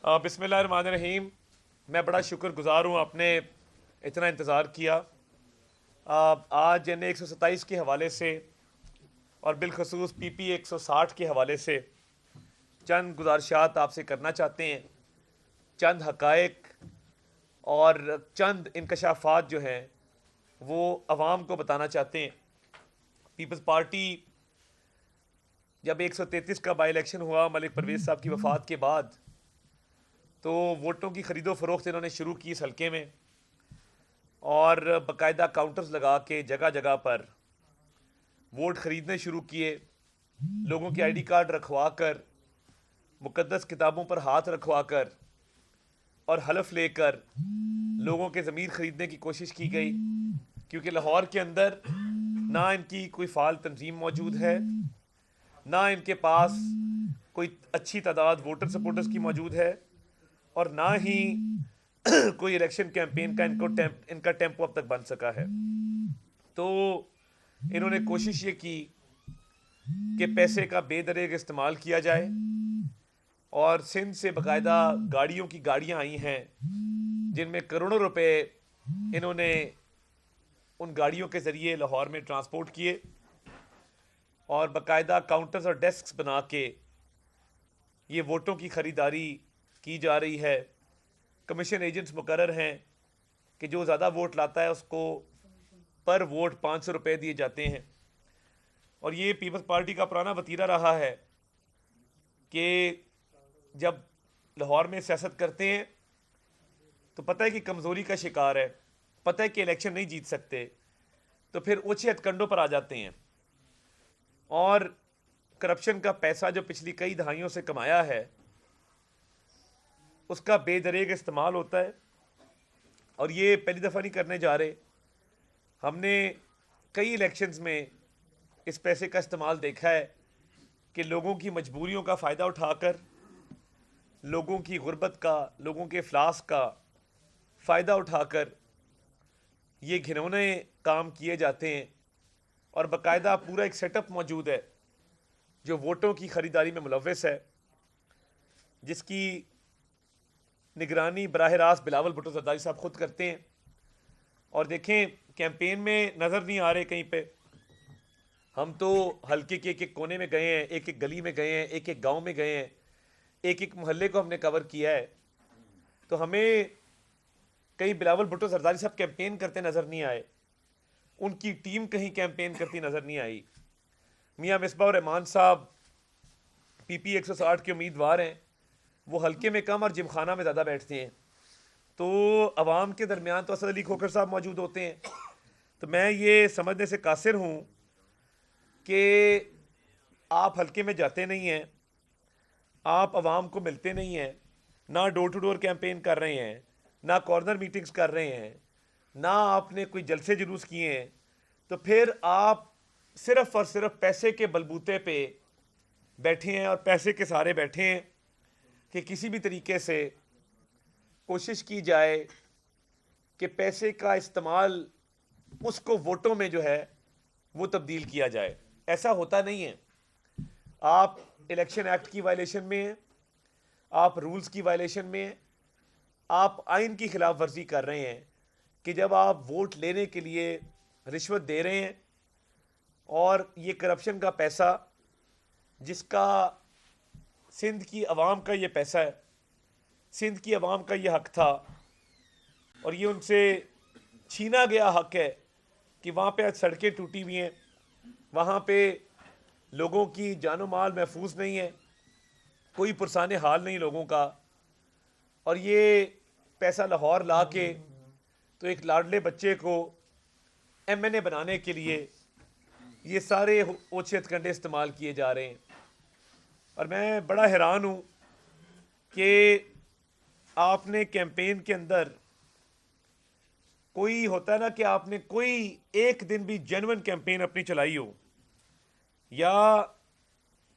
बिस्मिल्लाहिर्रहमानिर्रहीम। मैं बड़ा शुक्रगुजार हूँ आपने इतना इंतज़ार किया। आज एन 127 के हवाले से और बिलखसूस PP 160 के हवाले से चंद गुजारिशात आपसे करना चाहते हैं। चंद हकायक और चंद इंकशाफात जो हैं वो अवाम को बताना चाहते हैं। पीपल्स पार्टी जब 133 का बाई इलेक्शन हुआ मलिक परवेज़ साहब की वफ़ात के बाद, तो वोटों की खरीदो फरोख्त इन्होंने शुरू की इस हल्के में और बाकायदा काउंटर्स लगा के जगह जगह पर वोट ख़रीदने शुरू किए। लोगों के ID कार्ड रखवा कर, मुकद्दस किताबों पर हाथ रखवा कर और हलफ लेकर लोगों के ज़मीर ख़रीदने की कोशिश की गई, क्योंकि लाहौर के अंदर ना इनकी कोई फ़ाल तंजीम मौजूद है, ना इनके पास कोई अच्छी तादाद वोटर सपोर्टर्स की मौजूद है, और ना ही कोई इलेक्शन कैंपेन का इनका टेम्पो अब तक बन सका है। तो इन्होंने कोशिश ये की कि पैसे का बेदरेग इस्तेमाल किया जाए, और सिंध से बाकायदा गाड़ियों की गाड़ियां आई हैं जिनमें करोड़ों रुपए इन्होंने उन गाड़ियों के ज़रिए लाहौर में ट्रांसपोर्ट किए और बाकायदा काउंटर्स और डेस्क बना के ये वोटों की ख़रीदारी की जा रही है। कमीशन एजेंट्स मुकर्रर हैं कि जो ज़्यादा वोट लाता है उसको पर वोट 500 रुपये दिए जाते हैं। और ये पीपल्स पार्टी का पुराना वतीरा रहा है कि जब लाहौर में सियासत करते हैं तो पता है कि कमज़ोरी का शिकार है, पता है कि इलेक्शन नहीं जीत सकते, तो फिर ऊंचे हथकंडों पर आ जाते हैं और करप्शन का पैसा जो पिछली कई दहाइयों से कमाया है उसका बेदरेग इस्तेमाल होता है। और ये पहली दफ़ा नहीं करने जा रहे, हमने कई इलेक्शंस में इस पैसे का इस्तेमाल देखा है कि लोगों की मजबूरियों का फ़ायदा उठाकर, लोगों की गुर्बत का, लोगों के इफ्लास का फ़ायदा उठाकर ये घिनौने काम किए जाते हैं। और बाकायदा पूरा एक सेटअप मौजूद है जो वोटों की ख़रीदारी में मुलव्वस है, जिसकी निगरानी बराह रास्त बिलावल भुट्टो जरदारी साहब खुद करते हैं। और देखें, कैंपेन में नज़र नहीं आ रहे कहीं पे, हम तो हल्के के एक एक कोने में गए हैं, एक एक गली में गए हैं, एक एक गांव में गए हैं, एक एक मोहल्ले को हमने कवर किया है, तो हमें कहीं बिलावल भुट्टो जरदारी साहब कैंपेन करते नज़र नहीं आए, उनकी टीम कहीं कैंपेन करती नज़र नहीं आई। मियाँ मिसबाह रहमान साहब PP 160 के उम्मीदवार हैं, वो हल्के में कम और जिमखाना में ज़्यादा बैठते हैं, तो अवाम के दरमियान तो असद अली खोखर साहब मौजूद होते हैं। तो मैं ये समझने से कासिर हूँ कि आप हल्के में जाते नहीं हैं, आप अवाम को मिलते नहीं हैं, ना डोर टू डोर कैंपेन कर रहे हैं, ना कॉर्नर मीटिंग्स कर रहे हैं, ना आपने कोई जलसे जुलूस किए हैं, तो फिर आप सिर्फ़ और सिर्फ पैसे के बलबूते पे बैठे हैं और पैसे के सहारे बैठे हैं कि किसी भी तरीके से कोशिश की जाए कि पैसे का इस्तेमाल उसको वोटों में जो है वो तब्दील किया जाए। ऐसा होता नहीं है। आप इलेक्शन एक्ट की वायलेशन में हैं, आप रूल्स की वायलेशन में हैं, आप आइन की खिलाफ वर्जी कर रहे हैं कि जब आप वोट लेने के लिए रिश्वत दे रहे हैं और ये करप्शन का पैसा जिसका सिंध की आवाम का ये पैसा है, सिंध की आवाम का ये हक था और ये उनसे छीना गया हक है कि वहाँ पे आज सड़कें टूटी हुई हैं, वहाँ पे लोगों की जानो माल महफूज नहीं है, कोई पुरसाने हाल नहीं लोगों का। और ये पैसा लाहौर ला के तो एक लाडले बच्चे को MNA बनाने के लिए ये सारे ओछे हथकंडे इस्तेमाल किए जा रहे हैं। और मैं बड़ा हैरान हूँ कि आपने कैंपेन के अंदर कोई होता है ना कि आपने कोई एक दिन भी जेन्युइन कैंपेन अपनी चलाई हो या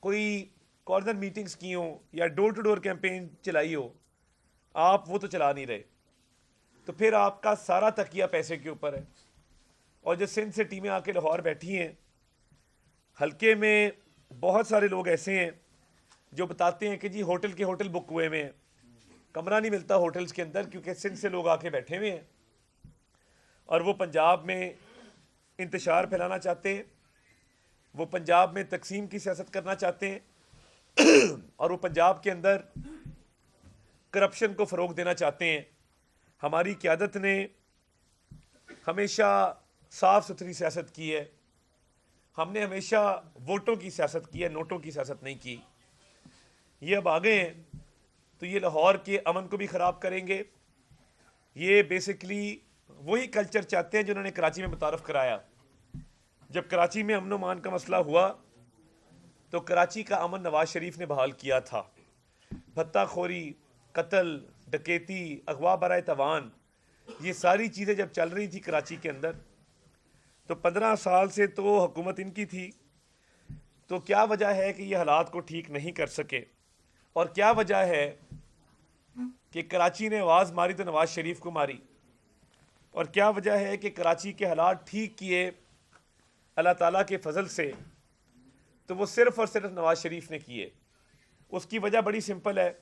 कोई कॉर्नर मीटिंग्स की हो या डोर टू डोर कैंपेन चलाई हो, आप वो तो चला नहीं रहे, तो फिर आपका सारा तकिया पैसे के ऊपर है। और जो सिंध से टीमें आके लाहौर बैठी हैं, हल्के में बहुत सारे लोग ऐसे हैं जो बताते हैं कि जी होटल के होटल बुक हुए में हैं, कमरा नहीं मिलता होटल्स के अंदर, क्योंकि सिंध से लोग आके बैठे हुए हैं और वो पंजाब में इंतशार फैलाना चाहते हैं, वो पंजाब में तकसीम की सियासत करना चाहते हैं और वो पंजाब के अंदर करप्शन को फ़रोग देना चाहते हैं। हमारी क़यादत ने हमेशा साफ़ सुथरी सियासत की है, हमने हमेशा वोटों की सियासत की है, नोटों की सियासत नहीं की। ये अब आ गए हैं तो ये लाहौर के अमन को भी ख़राब करेंगे। ये बेसिकली वही कल्चर चाहते हैं जो उन्होंने कराची में मुतारफ़ कराया। जब कराची में अमन मान का मसला हुआ तो कराची का अमन नवाज शरीफ ने बहाल किया था। भत्ताखोरी, कत्ल, डकैती, अगवा बराए तवान, ये सारी चीज़ें जब चल रही थी कराची के अंदर, तो 15 साल से तो हुकूमत इनकी थी। तो क्या वजह है कि ये हालात को ठीक नहीं कर सके, और क्या वजह है कि कराची ने आवाज़ मारी तो नवाज शरीफ को मारी, और क्या वजह है कि कराची के हालात ठीक किए अल्लाह ताला के फजल से तो वो सिर्फ़ और सिर्फ नवाज शरीफ ने किए। उसकी वजह बड़ी सिंपल है।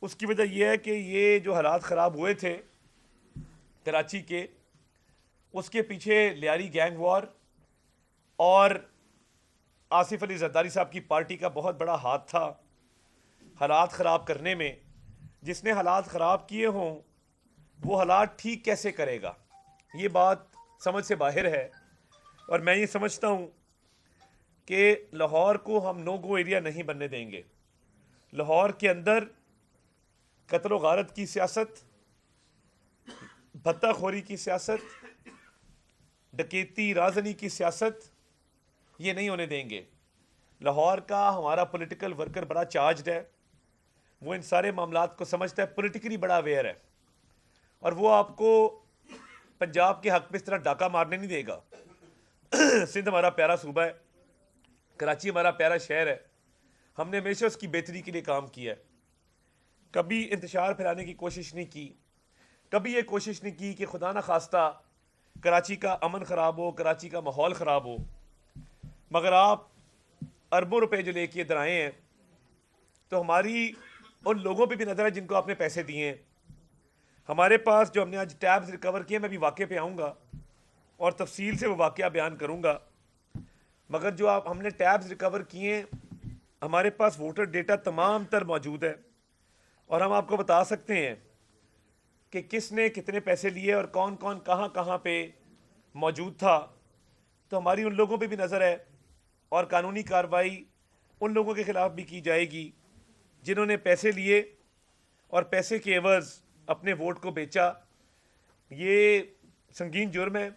उसकी वजह यह है कि ये जो हालात ख़राब हुए थे कराची के, उसके पीछे लियारी गैंग वॉर और आसिफ अली जरदारी साहब की पार्टी का बहुत बड़ा हाथ था हालात ख़राब करने में। जिसने हालात ख़राब किए हों वो हालात ठीक कैसे करेगा, ये बात समझ से बाहर है। और मैं ये समझता हूँ कि लाहौर को हम नो गो एरिया नहीं बनने देंगे। लाहौर के अंदर कत्ल व गारत की सियासत, भत्ताखोरी की सियासत, डकैती राजनी की सियासत, ये नहीं होने देंगे। लाहौर का हमारा पॉलिटिकल वर्कर बड़ा चार्ज्ड है, वो इन सारे मामलात को समझता है, पॉलिटिकली बड़ा अवेयर है, और वो आपको पंजाब के हक में इस तरह डाका मारने नहीं देगा। सिंध हमारा प्यारा सूबा है, कराची हमारा प्यारा शहर है, हमने हमेशा उसकी बेहतरी के लिए काम किया है। कभी इंतशार फैलाने की कोशिश नहीं की, कभी ये कोशिश नहीं की कि खुदा न खास्ता कराची का अमन ख़राब हो, कराची का माहौल ख़राब हो। मगर आप अरबों रुपए जो लेके इधर आए हैं, तो हमारी उन लोगों पे भी नज़र है जिनको आपने पैसे दिए हैं। हमारे पास जो हमने आज टैब्स रिकवर किए, मैं भी वाक़े पे आऊँगा और तफसील से वो वाक़या बयान करूँगा। मगर जो आप हमने टैब्स रिकवर किए, हमारे पास वोटर डेटा तमाम तर मौजूद है, और हम आपको बता सकते हैं कि किसने कितने पैसे लिए और कौन कौन कहाँ कहाँ पे मौजूद था। तो हमारी उन लोगों पे भी नज़र है, और कानूनी कार्रवाई उन लोगों के ख़िलाफ़ भी की जाएगी जिन्होंने पैसे लिए और पैसे के एवज़ अपने वोट को बेचा। ये संगीन जुर्म है,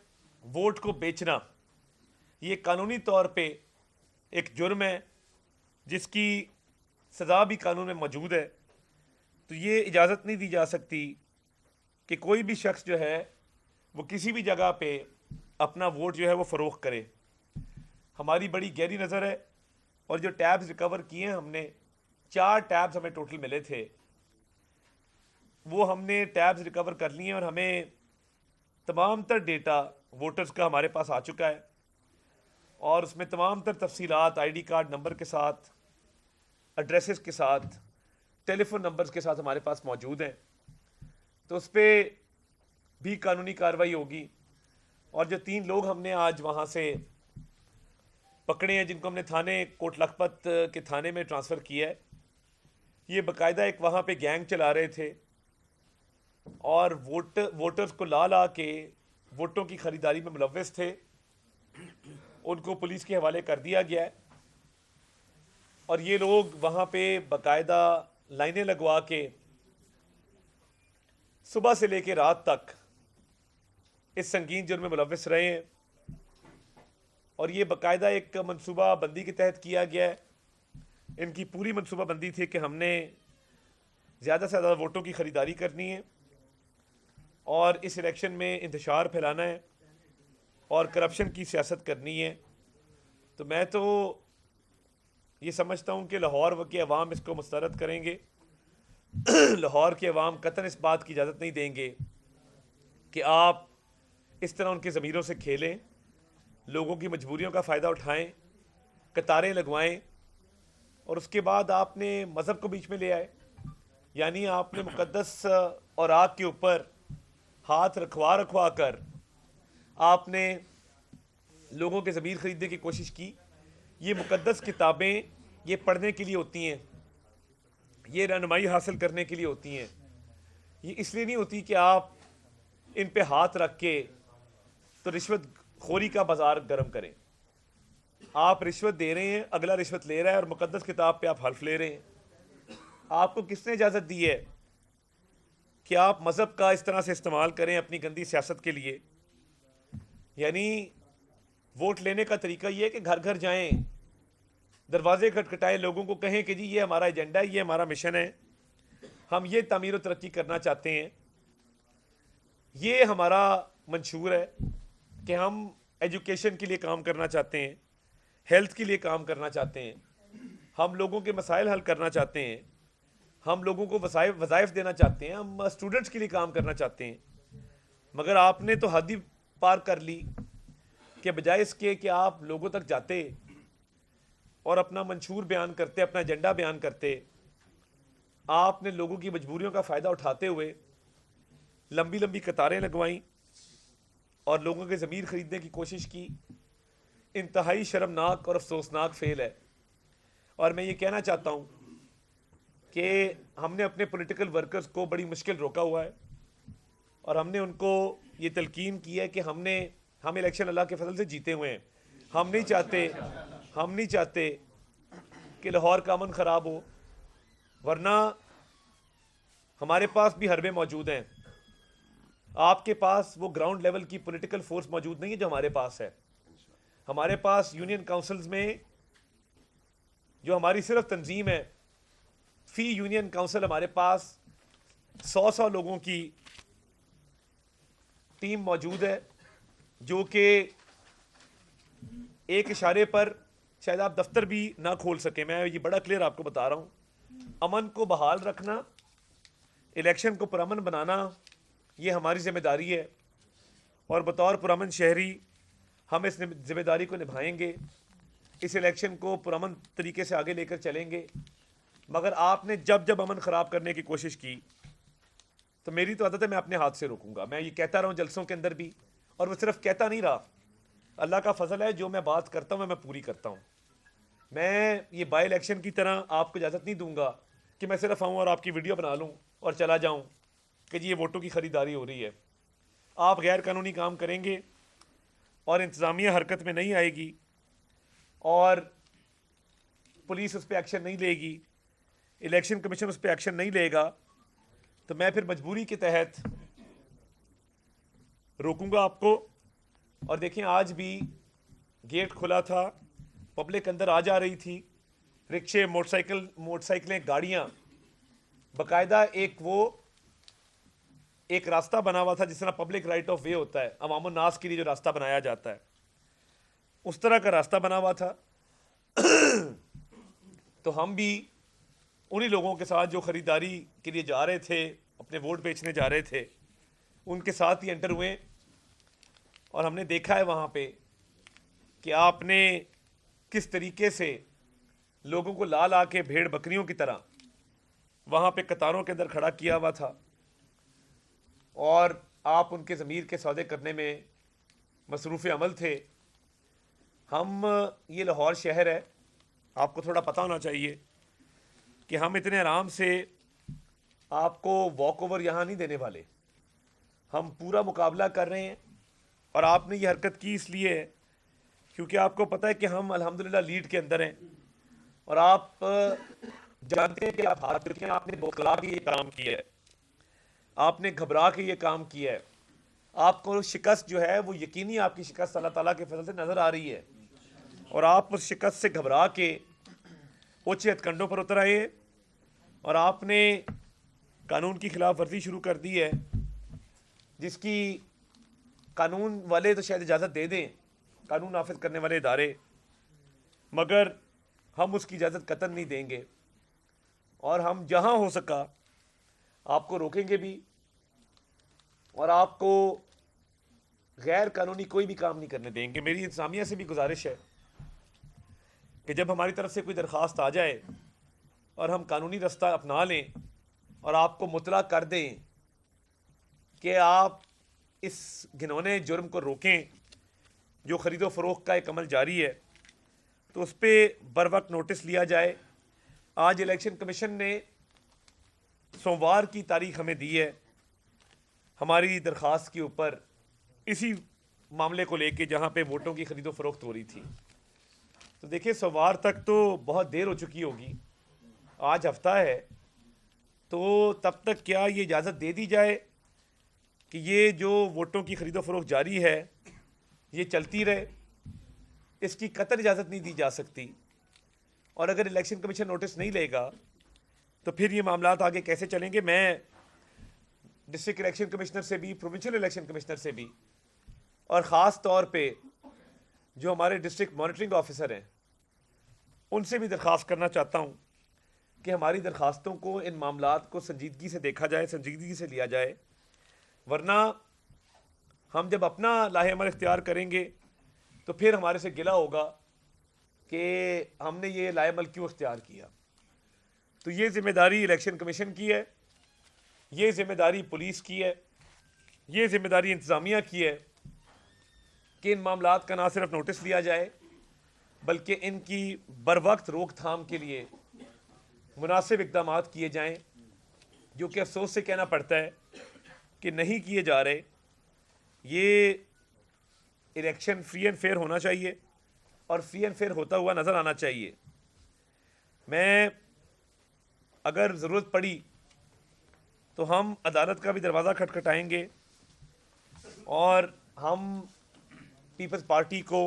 वोट को बेचना। ये कानूनी तौर पे एक जुर्म है जिसकी सज़ा भी कानून में मौजूद है। तो ये इजाज़त नहीं दी जा सकती कि कोई भी शख्स जो है वो किसी भी जगह पे अपना वोट जो है वो फ़रोख्त करे। हमारी बड़ी गहरी नज़र है, और जो टैब्स रिकवर किए हैं हमने, 4 टैब्स हमें टोटल मिले थे, वो हमने टैब्स रिकवर कर लिए हैं, और हमें तमाम तर डेटा वोटर्स का हमारे पास आ चुका है, और उसमें तमाम तर तफसीलात ID कार्ड नंबर के साथ, एड्रेसेस के साथ, टेलीफोन नंबर्स के साथ हमारे पास मौजूद हैं। तो उस पर भी कानूनी कार्रवाई होगी। और जो 3 लोग हमने आज वहाँ से पकड़े हैं, जिनको हमने थाने कोट लखपत के थाने में ट्रांसफ़र किया है, ये बाकायदा एक वहाँ पे गैंग चला रहे थे, और वोटर्स को ला ला के वोटों की ख़रीदारी में मुलव्वस थे। उनको पुलिस के हवाले कर दिया गया है, और ये लोग वहाँ पे बाकायदा लाइनें लगवा के सुबह से लेकर रात तक इस संगीन जुर्म में मुलव्वस रहे हैं। और ये बाकायदा एक मनसूबा बंदी के तहत किया गया है। इनकी पूरी मनसूबा बंदी थी कि हमने ज़्यादा से ज़्यादा वोटों की ख़रीदारी करनी है, और इस इलेक्शन में इंतशार फैलाना है, और करप्शन की सियासत करनी है। तो मैं तो ये समझता हूँ कि लाहौर के अवाम इसको मुस्तरद करेंगे। लाहौर के अवाम कतन इस बात की इजाज़त नहीं देंगे कि आप इस तरह उनके ज़मीरों से खेलें, लोगों की मजबूरियों का फ़ायदा उठाएं, कतारें लगवाएं, और उसके बाद आपने मज़हब को बीच में ले आए। यानी आपने मुकद्दस और आग के ऊपर हाथ रखवा रखवा कर आपने लोगों के ज़मीर ख़रीदने की कोशिश की। ये मुकद्दस किताबें ये पढ़ने के लिए होती हैं, ये रहनुमाई हासिल करने के लिए होती हैं। ये इसलिए नहीं होती कि आप इन पे हाथ रख के तो रिश्वत खोरी का बाजार गर्म करें। आप रिश्वत दे रहे हैं, अगला रिश्वत ले रहा है और मुकद्दस किताब पे आप हल्फ ले रहे हैं। आपको किसने इजाज़त दी है कि आप मज़हब का इस तरह से इस्तेमाल करें अपनी गंदी सियासत के लिए? यानी वोट लेने का तरीका ये है कि घर घर जाएं, दरवाजे खटखटाएं, लोगों को कहें कि जी ये हमारा एजेंडा है, ये हमारा मिशन है, हम ये तामीर और तरक्की करना चाहते हैं, ये हमारा मंशूर है कि हम एजुकेशन के लिए काम करना चाहते हैं, हेल्थ के लिए काम करना चाहते हैं, हम लोगों के मसाइल हल करना चाहते हैं, हम लोगों को वज़ाइफ देना चाहते हैं, हम स्टूडेंट्स के लिए काम करना चाहते हैं। मगर आपने तो हद ही पार कर ली कि बजाय इसके कि आप लोगों तक जाते और अपना मंशूर बयान करते, अपना एजेंडा बयान करते, आपने लोगों की मजबूरियों का फ़ायदा उठाते हुए लंबी लंबी कतारें लगवाईं और लोगों के ज़मीर ख़रीदने की कोशिश की। इंतहाई शर्मनाक और अफसोसनाक फ़ेल है। और मैं ये कहना चाहता हूँ कि हमने अपने पॉलिटिकल वर्कर्स को बड़ी मुश्किल रोका हुआ है और हमने उनको ये तलकीन की है कि हम इलेक्शन अल्लाह के फजल से जीते हुए हैं। हम नहीं चाहते कि लाहौर का अमन ख़राब हो, वरना हमारे पास भी हरबे मौजूद हैं। आपके पास वो ग्राउंड लेवल की पॉलिटिकल फोर्स मौजूद नहीं है जो हमारे पास है। हमारे पास यूनियन काउंसिल्स में जो हमारी सिर्फ तंजीम है, फी यूनियन काउंसिल हमारे पास 100 लोगों की टीम मौजूद है जो कि एक इशारे पर शायद आप दफ्तर भी ना खोल सके। मैं ये बड़ा क्लियर आपको बता रहा हूँ। अमन को बहाल रखना, इलेक्शन को पुरअमन बनाना, ये हमारी जिम्मेदारी है और बतौर पुरअमन शहरी हम इस जिम्मेदारी को निभाएंगे। इस इलेक्शन को पुरअमन तरीके से आगे लेकर चलेंगे। मगर आपने जब जब अमन ख़राब करने की कोशिश की तो मेरी तो आदत है, मैं अपने हाथ से रोकूंगा। मैं ये कहता रहा हूँ जलसों के अंदर भी, और वो सिर्फ कहता नहीं रहा, अल्लाह का फजल है, जो मैं बात करता हूँ मैं पूरी करता हूँ। मैं ये बाई इलेक्शन की तरह आपको इजाज़त नहीं दूंगा कि मैं सिर्फ आऊँ और आपकी वीडियो बना लूँ और चला जाऊँ कि जी ये वोटों की ख़रीदारी हो रही है। आप गैर कानूनी काम करेंगे और इंतज़ामिया हरकत में नहीं आएगी और पुलिस उस पर एक्शन नहीं लेगी, इलेक्शन कमीशन उस पर एक्शन नहीं लेगा, तो मैं फिर मजबूरी के तहत रोकूंगा आपको। और देखें, आज भी गेट खुला था, पब्लिक अंदर आ जा रही थी, रिक्शे, मोटरसाइकिलें, गाड़ियां, बाकायदा एक रास्ता बना हुआ था जिस तरह पब्लिक राइट ऑफ वे होता है, अवामुन नास के लिए जो रास्ता बनाया जाता है, उस तरह का रास्ता बना हुआ था। तो हम भी उन्हीं लोगों के साथ जो ख़रीदारी के लिए जा रहे थे, अपने वोट बेचने जा रहे थे, उनके साथ ही एंटर हुए और हमने देखा है वहाँ पे कि आपने किस तरीके से लोगों को ला ला के भेड़ बकरियों की तरह वहाँ पे कतारों के अंदर खड़ा किया हुआ था और आप उनके ज़मीर के सौदे करने में मसरूफ़ अमल थे। ये लाहौर शहर है, आपको थोड़ा पता होना चाहिए कि हम इतने आराम से आपको वॉक ओवर यहाँ नहीं देने वाले। हम पूरा मुकाबला कर रहे हैं और आपने ये हरकत की इसलिए है क्योंकि आपको पता है कि हम अल्हम्दुलिल्लाह लीड के अंदर हैं और आप जानते हैं कि आप हार चुके हैं। आपने बौखला के ये काम किया है, आपने घबरा के ये काम किया है। आपको शिकस्त जो है वो यकीनी आपकी शिकस्त अल्लाह ताला के फजल से नज़र आ रही है और आप उस शिकस्त से घबरा के उच्च हथकंडों पर उतर आए और आपने कानून की खिलाफ वर्जी शुरू कर दी है, जिसकी कानून वाले तो शायद इजाज़त दे दें, कानून नाफिज करने वाले इदारे, मगर हम उसकी इजाज़त कतई नहीं देंगे और हम जहाँ हो सका आपको रोकेंगे भी और आपको गैर कानूनी कोई भी काम नहीं करने देंगे। मेरी इंतज़ामिया से भी गुजारिश है कि जब हमारी तरफ से कोई दरख्वास्त आ जाए और हम कानूनी रास्ता अपना लें और आपको मुतला कर दें कि आप इस घिनौने जुर्म को रोकें जो ख़रीदो फ़रोख्त का एक अमल जारी है, तो उस पर बर वक्त नोटिस लिया जाए। आज इलेक्शन कमीशन ने सोमवार की तारीख हमें दी है हमारी दरख्वास्त के ऊपर, इसी मामले को लेके जहाँ पे वोटों की ख़रीदो फ़रोख्त हो रही थी। तो देखिए, सोमवार तक तो बहुत देर हो चुकी होगी, आज हफ्ता है, तो तब तक क्या ये इजाज़त दे दी जाए कि ये जो वोटों की ख़रीदो फ़रोख्त जारी है ये चलती रहे? इसकी कतई इजाज़त नहीं दी जा सकती। और अगर इलेक्शन कमीशन नोटिस नहीं लेगा तो फिर ये मामलात आगे कैसे चलेंगे? मैं डिस्ट्रिक्ट इलेक्शन कमिश्नर से भी, प्रोविंशियल इलेक्शन कमिश्नर से भी, और ख़ास तौर पे जो हमारे डिस्ट्रिक्ट मॉनिटरिंग ऑफिसर हैं उनसे भी दरख्वास्त करना चाहता हूँ कि हमारी दरख्वास्तों को, इन मामलात को संजीदगी से देखा जाए, संजीदगी से लिया जाए, वरना हम जब अपना लाहे अमल इख्तियार करेंगे तो फिर हमारे से गिला होगा कि हमने ये लाहे अमल क्यों इख्तियार किया। तो ये जिम्मेदारी इलेक्शन कमीशन की है, ये जिम्मेदारी पुलिस की है, ये जिम्मेदारी इंतज़ामिया की है कि इन मामलात का ना सिर्फ नोटिस लिया जाए बल्कि इनकी बर वक्त रोकथाम के लिए मुनासिब इक़दाम किए जाएँ, जो कि अफसोस से कहना पड़ता है कि नहीं किए जा रहे। ये इलेक्शन फ्री एंड फेयर होना चाहिए और फ्री एंड फेयर होता हुआ नज़र आना चाहिए। मैं अगर ज़रूरत पड़ी तो हम अदालत का भी दरवाज़ा खटखटाएंगे और हम पीपल्स पार्टी को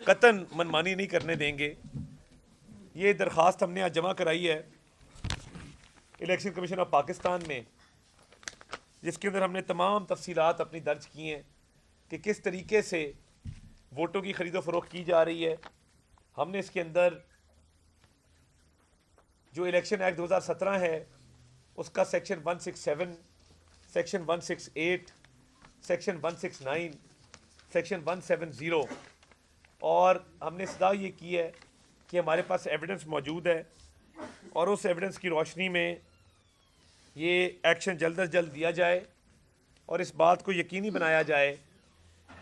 कतन मनमानी नहीं करने देंगे। ये दरख्वास्त हमने आज जमा कराई है इलेक्शन कमीशन ऑफ पाकिस्तान में, जिसके अंदर हमने तमाम तफसीलात अपनी दर्ज की हैं कि किस तरीके से वोटों की ख़रीदो फ़रोख्त की जा रही है। हमने इसके अंदर जो इलेक्शन एक्ट 2017 है उसका सेक्शन 167, सेक्शन 168, सेक्शन 169, सेक्शन 170, और हमने सदा ये की है कि हमारे पास एविडेंस मौजूद है और उस एविडेंस की रोशनी में ये एक्शन जल्द अज जल्द दिया जाए और इस बात को यकीनी बनाया जाए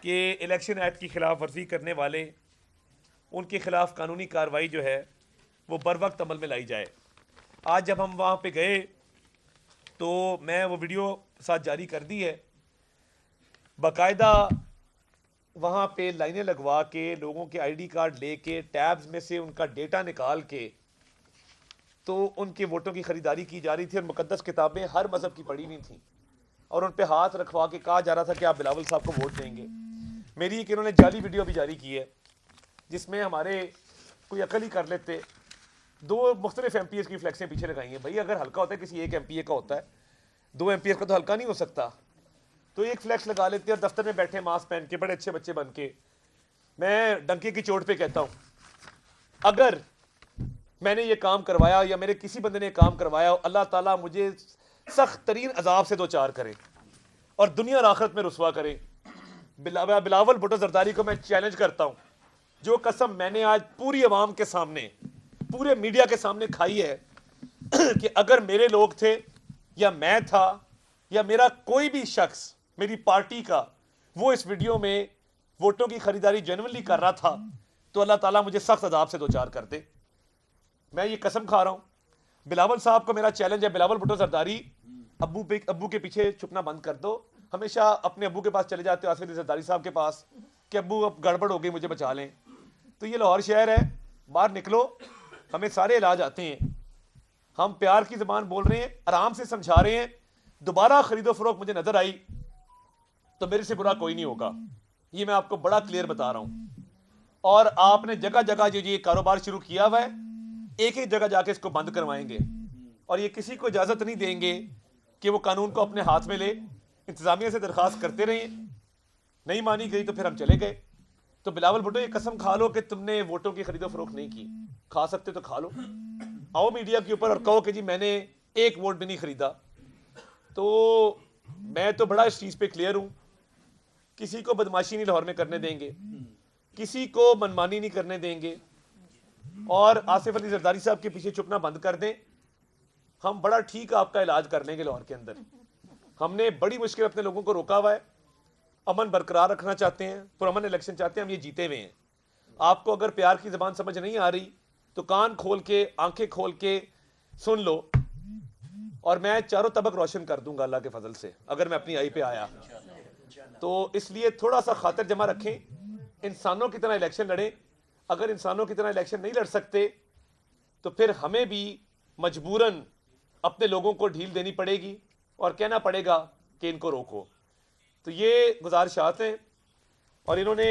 कि इलेक्शन एक्ट की ख़िलाफ़ वर्जी करने वाले, उनके ख़िलाफ़ कानूनी कार्रवाई जो है वो बर वक्त अमल में लाई जाए। आज जब हम वहाँ पे गए तो मैं वो वीडियो साथ जारी कर दी है, बाकायदा वहाँ पे लाइनें लगवा के लोगों के आईडी कार्ड लेके टैब्स में से उनका डेटा निकाल के तो उनके वोटों की ख़रीदारी की जा रही थी और मुकद्दस किताबें हर मज़हब की पढ़ी हुई थी और उन पे हाथ रखवा के कहा जा रहा था कि आप बिलावल साहब को वोट देंगे। मेरी एक इन्होंने जाली वीडियो भी जारी की है जिसमें हमारे कोई अकल ही कर लेते 2 मुख्तलिफ MPs की फ्लैक्सें पीछे लगाई हैं। भाई अगर हल्का होता है किसी एक MPA का होता है, 2 MPs का तो हल्का नहीं हो सकता, तो एक फ्लैक्स लगा लेते और दफ्तर में बैठे मास्क पहन के बड़े अच्छे बच्चे बन के। मैं डंके की चोट पे कहता हूँ, अगर मैंने ये काम करवाया या मेरे किसी बंदे ने काम करवाया, अल्लाह ताला मुझे सख्त तरीन अजाब से 2-4 करे और दुनिया और आखिरत में रुसवा करे। बिलावल भुट्टो जरदारी को मैं चैलेंज करता हूँ, जो कसम मैंने आज पूरी आवाम के सामने, पूरे मीडिया के सामने खाई है कि अगर मेरे लोग थे या मैं था या मेरा कोई भी शख्स मेरी पार्टी का वो इस वीडियो में वोटों की खरीदारी जेन्युइनली कर रहा था तो अल्लाह ताला मुझे सख्त अजाब से 2-4 कर दे। मैं ये कसम खा रहा हूँ। बिलावल साहब को मेरा चैलेंज है, बिलावल भुट्टो जरदारी, अब्बू के पीछे छुपना बंद कर दो। हमेशा अपने अब्बू के पास चले जाते हो, आसिफ अली जरदारी साहब के पास, कि अब्बू अब गड़बड़ हो गई, मुझे बचा लें। तो ये लाहौर शहर है, बाहर निकलो, हमें सारे इलाज आते हैं। हम प्यार की ज़बान बोल रहे हैं, आराम से समझा रहे हैं। दोबारा खरीदो फरोख्त मुझे नजर आई तो मेरे से बुरा कोई नहीं होगा, ये मैं आपको बड़ा क्लियर बता रहा हूं। और आपने जगह जगह जो ये कारोबार शुरू किया हुआ है, एक एक जगह जाके इसको बंद करवाएंगे और ये किसी को इजाजत नहीं देंगे कि वो कानून को अपने हाथ में ले। इंतजामिया से दरखास्त करते रहे, नहीं मानी गई तो फिर हम चले गए। तो बिलावल भुट्टो ये कसम खा लो कि तुमने वोटों की खरीदो फरोख्त नहीं की। खा सकते तो खा लो, आओ मीडिया के ऊपर और कहो कि जी मैंने एक वोट भी नहीं खरीदा। तो मैं तो बड़ा इस चीज पे क्लियर हूं, किसी को बदमाशी नहीं लाहौर में करने देंगे, किसी को मनमानी नहीं करने देंगे और आसिफ अली जरदारी साहब के पीछे छुपना बंद कर दें। हम बड़ा ठीक आपका इलाज कर लेंगे लाहौर के अंदर। हमने बड़ी मुश्किल अपने लोगों को रोका हुआ है, अमन बरकरार रखना चाहते हैं, पुरअमन इलेक्शन चाहते हैं, हम ये जीते हुए हैं। आपको अगर प्यार की जबान समझ नहीं आ रही तो कान खोल के आंखें खोल के सुन लो, और मैं चारों तबक रोशन कर दूंगा अल्लाह के फजल से अगर मैं अपनी आई पे आया। तो इसलिए थोड़ा सा खातिर जमा रखें, इंसानों की तरह इलेक्शन लड़ें। अगर इंसानों की तरह इलेक्शन नहीं लड़ सकते तो फिर हमें भी मजबूरन अपने लोगों को ढील देनी पड़ेगी और कहना पड़ेगा कि इनको रोको। तो ये गुजारिशात हैं। और इन्होंने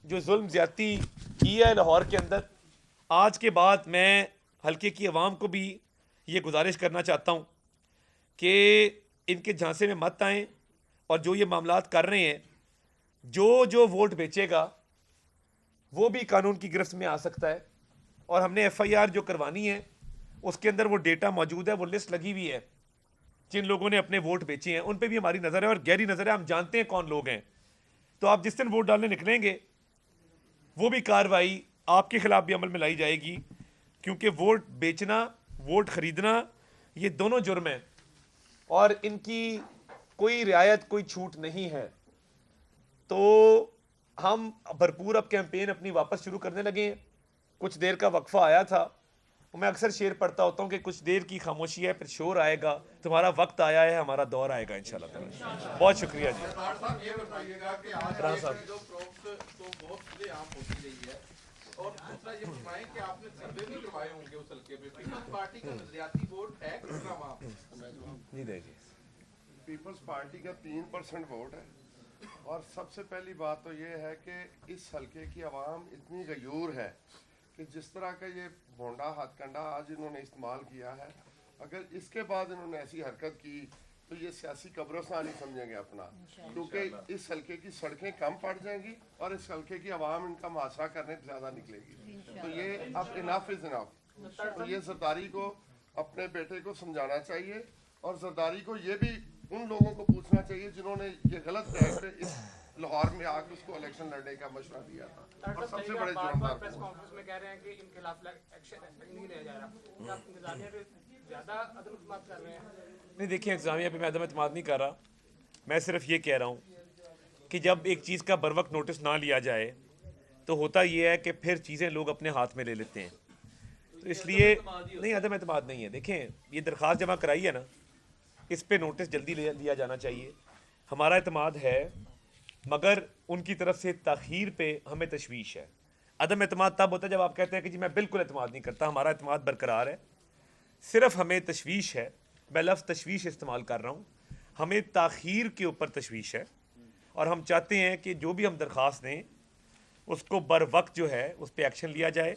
जो जुल्म ज्यादती की है लाहौर के अंदर, आज के बाद मैं हल्के की आवाम को भी ये गुजारिश करना चाहता हूँ कि इनके झांसे में मत आएँ, और जो ये मामलात कर रहे हैं, जो वोट बेचेगा वो भी कानून की गिरफ्त में आ सकता है। और हमने FIR जो करवानी है उसके अंदर वो डेटा मौजूद है, वो लिस्ट लगी हुई है जिन लोगों ने अपने वोट बेचे हैं, उन पे भी हमारी नज़र है और गहरी नज़र है। हम जानते हैं कौन लोग हैं। तो आप जिस दिन वोट डालने निकलेंगे वो भी कार्रवाई आपके खिलाफ भी अमल में लाई जाएगी, क्योंकि वोट बेचना, वोट खरीदना, ये दोनों जुर्म हैं और इनकी कोई रियायत, कोई छूट नहीं है। तो हम भरपूर अब कैंपेन अपनी वापस शुरू करने लगे हैं। कुछ देर का वक्फा आया था, मैं अक्सर शेर पढ़ता होता हूँ कि कुछ देर की खामोशी है फिर शोर आएगा, तुम्हारा वक्त आया है, हमारा दौर आएगा इंशाल्लाह ताला। बहुत शुक्रिया जी। ये बताइएगा कि आज जो प्रॉब्लम तो बहुत खुलेआम होती रही है, और दूसरा ये बताएं कि आपने सर्वे भी करवाए होंगे उस हल्के में, पीपल्स पार्टी का नजरियाती वोट है कितना वहाँ? जी देखिए, पीपल्स पार्टी का 3% वोट है। और सबसे पहली बात तो ये है कि इस हल्के की आवाम इतनी गयूर है कि जिस तरह का ये भोंडा हथकंडा आज इन्होंने इस्तेमाल किया है, अगर इसके बाद इन्होंने ऐसी हरकत की तो ये सियासी कब्रिस्तान ही समझेंगे अपना, क्योंकि इस हल्के की सड़कें कम पड़ जाएंगी और इस हल्के की आवाम इनका मुआसरा करने ज़्यादा निकलेगी। तो ये अब इनफ इज़ इनफ। तो ये जरदारी को अपने बेटे को समझाना चाहिए, और जरदारी को ये भी उन लोगों को पूछना चाहिए जिन्होंने ये गलत एक्ट इस लाहौर में आकर उसको इलेक्शन लड़ने का मशवरा दिया था। और सबसे बड़े जुर्मदार प्रेस कॉन्फ्रेंस में कह रहे हैं कि इनके खिलाफ एक्शन नहीं लिया जा रहा, क्या आप इंतजामिया पे ज्यादा अदम इत्मीनान कर रहे हैं? नहीं देखिए, इंतजामिया पे मैं अदम इत्मीनान नहीं कर रहा। मैं सिर्फ ये कह रहा हूँ कि जब एक चीज़ का बर वक्त नोटिस ना लिया जाए तो होता ये है कि फिर चीज़ें लोग अपने हाथ में ले लेते हैं। तो इसलिए नहीं, अदम इत्मीनान नहीं है। देखें, ये दरख्वास्त जमा कराई है ना, इस पे नोटिस जल्दी लिया जाना चाहिए। हमारा एतमाद है, मगर उनकी तरफ से ताख़ीर पे हमें तशवीश है। अदम एतमाद तब होता है जब आप कहते हैं कि जी मैं बिल्कुल एतमाद नहीं करता। हमारा एतमाद बरकरार है, सिर्फ हमें तशवीश है। मैं लफ्ज़ तशवीश इस्तेमाल कर रहा हूँ, हमें ताख़ीर के ऊपर तशवीश है, और हम चाहते हैं कि जो भी हम दरख्वास्त दें उसको बर वक्त जो है उस पर एक्शन लिया जाए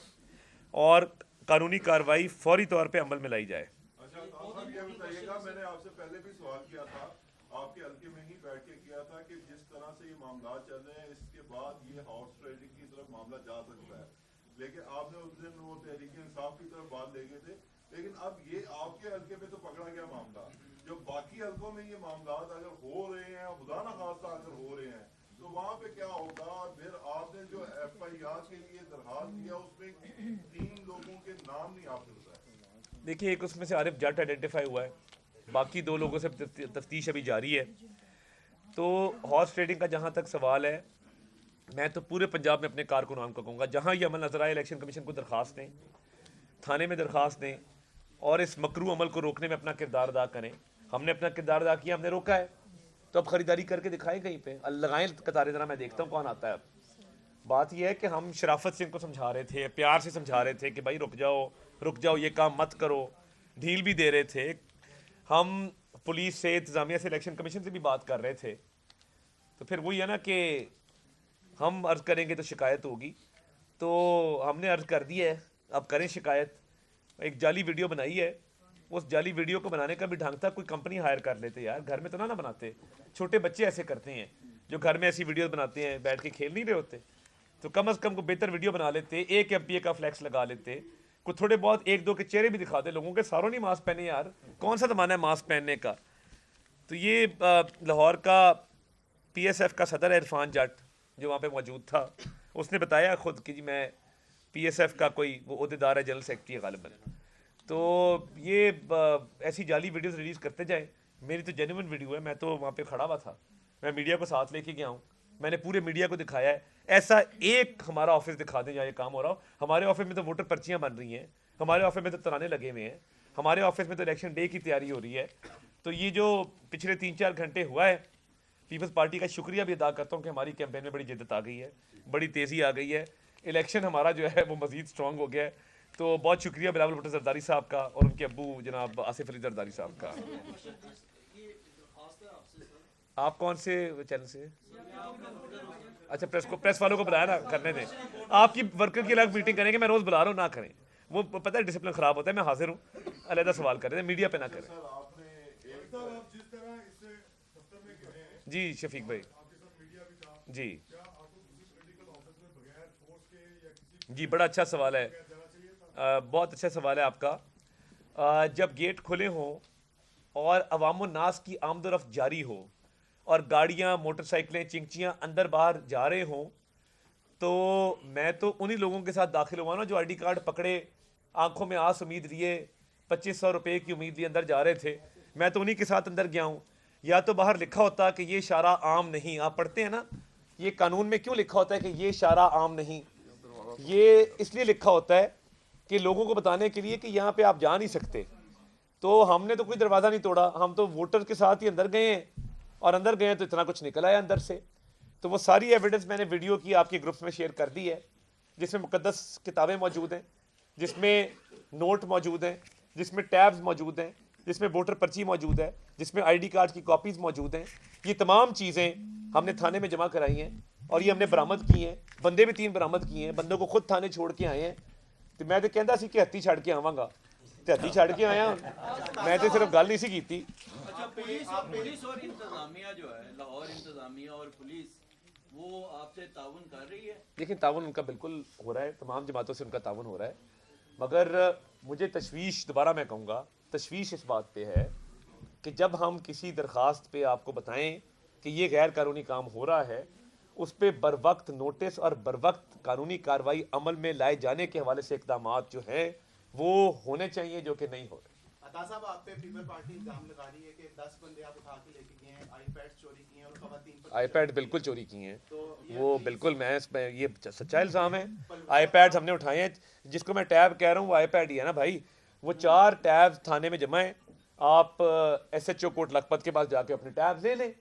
और कानूनी कार्रवाई फौरी तौर पर अमल में लाई जाए। ये बताइएगा, मैंने आपसे पहले भी सवाल किया था, आपके हल्के में ही बैठ के किया था कि जिस तरह से ये मामला चल रहे हैं इसके बाद ये हॉर्स ट्रेडिंग की तरफ मामला जा सकता है, लेकिन आपने उस दिन वो तहरीक इंसाफ की तरफ बात ले गए थे। लेकिन अब ये आपके हल्के में तो पकड़ा गया मामला, जो बाकी हल्कों में ये मामला अगर हो रहे हैं, खुदा ना खास्ता अगर हो रहे हैं, तो वहाँ पे क्या होगा? फिर आपने जो FIR के लिए दरखास्त दिया उसमें 3 लोगों के नाम नहीं आपने बताया। देखिए, एक उसमें से आरिफ जट आइडेंटिफाई हुआ है, बाकी 2 लोगों से तफ्तीश अभी जारी है। तो हॉर्स ट्रेडिंग का जहाँ तक सवाल है, मैं तो पूरे पंजाब में अपने कारकुनान को कहूँगा, जहाँ ये अमल नजर आए इलेक्शन कमीशन को दरख्वास्त दें, थाने में दरख्वास्त दें और इस मकरू अमल को रोकने में अपना किरदार अदा करें। हमने अपना किरदार अदा किया, हमने रोका है, तो अब ख़रीदारी करके दिखाएं कहीं पे, लगाएं कतारें, ज़रा मैं देखता हूँ कौन आता है। अब बात यह है कि हम शराफत से इनको समझा रहे थे, प्यार से समझा रहे थे कि भाई रुक जाओ, ये काम मत करो, ढील भी दे रहे थे। हम पुलिस से, इंतज़ामिया से, इलेक्शन कमीशन से भी बात कर रहे थे। तो फिर वही है ना कि हम अर्ज़ करेंगे तो शिकायत होगी, तो हमने अर्ज़ कर दी है, अब करें शिकायत। एक जाली वीडियो बनाई है, उस जाली वीडियो को बनाने का भी ढंग था, कोई कंपनी हायर कर लेते यार, घर में तो ना बनाते। छोटे बच्चे ऐसे करते हैं जो घर में ऐसी वीडियो बनाते हैं, बैठ के खेल नहीं रहे होते, तो कम से कम को बेहतर वीडियो बना लेते, 1 MPA का फ्लैक्स लगा लेते, कुछ थोड़े बहुत 1-2 के चेहरे भी दिखाते लोगों के। सारों नहीं मास्क पहने यार, कौन सा ज़माना है मास्क पहनने का। तो ये लाहौर का PSF का सदर है इरफान जट, जो वहाँ पे मौजूद था, उसने बताया खुद कि जी मैं PSF का कोई वो अहदेदार है, जनरल सेक्रेटरी है गालिबन। तो ये ऐसी जाली वीडियोस रिलीज करते जाएं। मेरी तो जेन्युइन वीडियो है, मैं तो वहाँ पे खड़ा हुआ था, मैं मीडिया को साथ लेके गया हूँ, मैंने पूरे मीडिया को दिखाया है। ऐसा एक हमारा ऑफिस दिखा दें जहाँ ये काम हो रहा हो। हमारे ऑफिस में तो वोटर पर्चियाँ बन रही हैं, हमारे ऑफिस में तो तराने लगे हुए हैं, हमारे ऑफिस में तो इलेक्शन डे की तैयारी हो रही है। तो ये जो पिछले 3-4 घंटे हुआ है, पीपल्स पार्टी का शुक्रिया भी अदा करता हूँ कि हमारी कैंपेन में बड़ी जिद्दत आ गई है, बड़ी तेज़ी आ गई है, इलेक्शन हमारा जो है वो मज़ीद स्ट्रॉन्ग हो गया है। तो बहुत शुक्रिया बिलावल भुट्टो जरदारी साहब का और उनके अब्बू जनाब आसिफ अली जरदारी साहब का। आप कौन से चैनल से? अच्छा, प्रेस वालों को बुलाया ना, करने दें। आपकी वर्कर की अलग मीटिंग करेंगे, मैं रोज़ बुला रहा हूँ, ना करें, वो पता है डिसिप्लिन ख़राब होता है। मैं हाजिर हूँ, अलहदा सवाल करें, मीडिया पे ना करें। जी शफीक भाई जी जी, बड़ा अच्छा सवाल है, बहुत अच्छा सवाल है आपका। जब गेट खुले हों और अवाम नास की आमदोरफ्त जारी हो और गाड़ियाँ, मोटरसाइकिलें, चिंचियाँ अंदर बाहर जा रहे हों, तो मैं तो उन्हीं लोगों के साथ दाखिल हुआ ना जो आईडी कार्ड पकड़े, आंखों में आस उम्मीद लिए, 2500 रुपये की उम्मीद लिए अंदर जा रहे थे। मैं तो उन्हीं के साथ अंदर गया हूँ। या तो बाहर लिखा होता कि ये इशारा आम नहीं, आप पढ़ते हैं ना, ये कानून में क्यों लिखा होता है कि ये इशारा आम नहीं? ये इसलिए लिखा होता है कि लोगों को बताने के लिए कि यहाँ पे आप जा नहीं सकते। तो हमने तो कोई दरवाज़ा नहीं तोड़ा, हम तो वोटर के साथ ही अंदर गए हैं, और अंदर गए तो इतना कुछ निकल आया अंदर से। तो वो सारी एविडेंस मैंने वीडियो की आपके ग्रुप्स में शेयर कर दी है, जिसमें मुकद्दस किताबें मौजूद हैं, जिसमें नोट मौजूद हैं, जिसमें टैब्स मौजूद हैं, जिसमें वोटर पर्ची मौजूद है, जिसमें आईडी कार्ड की कॉपीज़ मौजूद हैं। ये तमाम चीज़ें हमने थाने में जमा कराई हैं और ये हमने बरामद की हैं। बंदे भी 3 बरामद किए हैं, बंदों को खुद थाने छोड़ के आए हैं। तो मैं तो कहता सी कि हत्ती छड़ के आवांगा, तो हत्ती छड़ के आया, मैं तो सिर्फ गल नहीं सी कीती। अच्छा, पुलिस और इंतजामिया जो है, लाहौर इंतजामिया और पुलिस, वो आपसे ताउन कर रही है? लेकिन ताउन उनका बिल्कुल हो रहा है, तमाम जमातों से उनका ताउन हो रहा है, मगर मुझे तशवीश, दोबारा मैं कहूँगा, तशवीश इस बात पे है कि जब हम किसी दरख्वास्त पे आपको बताएं कि ये गैर कानूनी काम हो रहा है, उस पर बर वक्त नोटिस और बर वक्त कानूनी कार्रवाई अमल में लाए जाने के हवाले से इक़दामात जो हैं वो होने चाहिए, जो कि नहीं हो रहे। अता साहब, आप पे पीपल पार्टी इल्जाम लगा रही है कि 10 बंदे आप उठा के लेके गए हैं, आईपैड चोरी किए हैं और खवातीन पर आईपैड बिल्कुल चोरी किए हैं, वो बिल्कुल, मैं इसमें ये सच्चा इल्ज़ाम है। आईपैड्स हमने उठाए हैं, जिसको मैं टैब कह रहा हूँ वो आईपैड ही है ना भाई। वो 4 टैब थाने में जमा है, आप SHO कोट लखपत के पास जाके अपने टैब ले लें,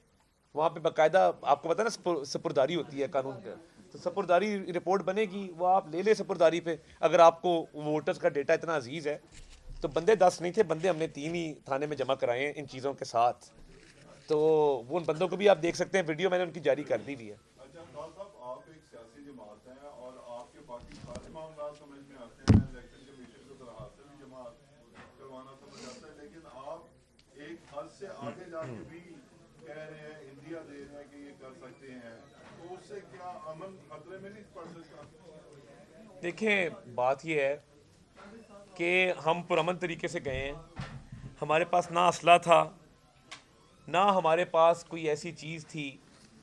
वहाँ पे बाकायदा आपको पता है ना सपुरदारी होती है कानून का, तो सपुरदारी रिपोर्ट बनेगी, वो आप ले लें सपुरदारी पे। अगर आपको वोटर्स का डेटा इतना अजीज़ है तो बंदे 10 नहीं थे, बंदे हमने 3 ही थाने में जमा कराए हैं इन चीज़ों के साथ। तो वो उन बंदों को भी आप देख सकते हैं, वीडियो मैंने उनकी जारी कर दी भी है। अच्छा खान साहब, आप एक सियासी जमात हैं और आपके बाकी सारे मामला समझ में आते हैं, इलेक्शन कमीशन को दरखास्त से भी जमा करवाना समझ आता है, लेकिन आप एक हद से आगे जाके भी कह रहे हैं, इंडिया दे रहे हैं कि ये कर सकते हैं, तो उससे क्या अमन खतरे में नहीं पड़ सकता? देखें, बात ये है कि हम पुरअमन तरीके से गए हैं, हमारे पास ना असला था, ना हमारे पास कोई ऐसी चीज़ थी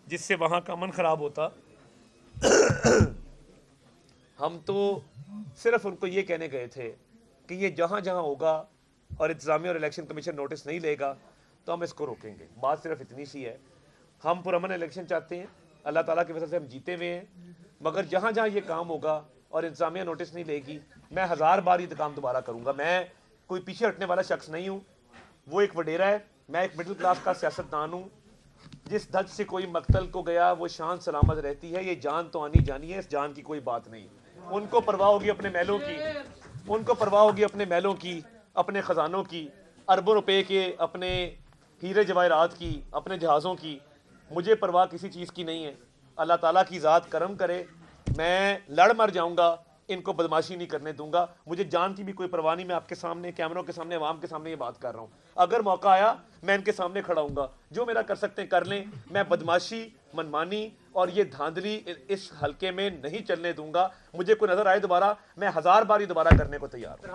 जिससे वहाँ का अमन ख़राब होता। हम तो सिर्फ उनको ये कहने गए थे कि ये जहाँ जहाँ होगा और इंतज़ामिया और इलेक्शन कमीशन नोटिस नहीं लेगा तो हम इसको रोकेंगे। बात सिर्फ इतनी सी है। हम पुरअमन इलेक्शन चाहते हैं, अल्लाह ताला की वजह से हम जीते हुए हैं, मगर जहाँ जहाँ ये काम होगा और इंतज़ामिया नोटिस नहीं लेगी, मैं 1000 बार ये काम दोबारा करूँगा। मैं कोई पीछे हटने वाला शख्स नहीं हूँ, वो एक वडेरा है, मैं एक मिडिल क्लास का सियासतदान हूँ। जिस धज से कोई मकतल को गया वो शान सलामत रहती है, ये जान तो आनी जानी है, इस जान की कोई बात नहीं। उनको परवाह होगी अपने महलों की, उनको परवाह होगी अपने महलों की, अपने ख़जानों की, अरबों रुपए के अपने हीरे जवाहरात की, अपने जहाज़ों की। मुझे परवाह किसी चीज़ की नहीं है। अल्लाह ताला की ज़ात करम करे, मैं लड़ मर जाऊँगा, इनको बदमाशी नहीं करने दूंगा। मुझे जान की भी कोई परवाह नहीं। मैं आपके सामने, कैमरों के सामने, अवाम के सामने ये बात कर रहा हूँ। अगर मौका आया मैं इनके सामने खड़ा हूँगा, जो मेरा कर सकते हैं कर लें। मैं बदमाशी, मनमानी और ये धांधली इस हल्के में नहीं चलने दूंगा। मुझे कोई नजर आए दोबारा, मैं 1000 बार ही दोबारा करने को तैयार हूँ।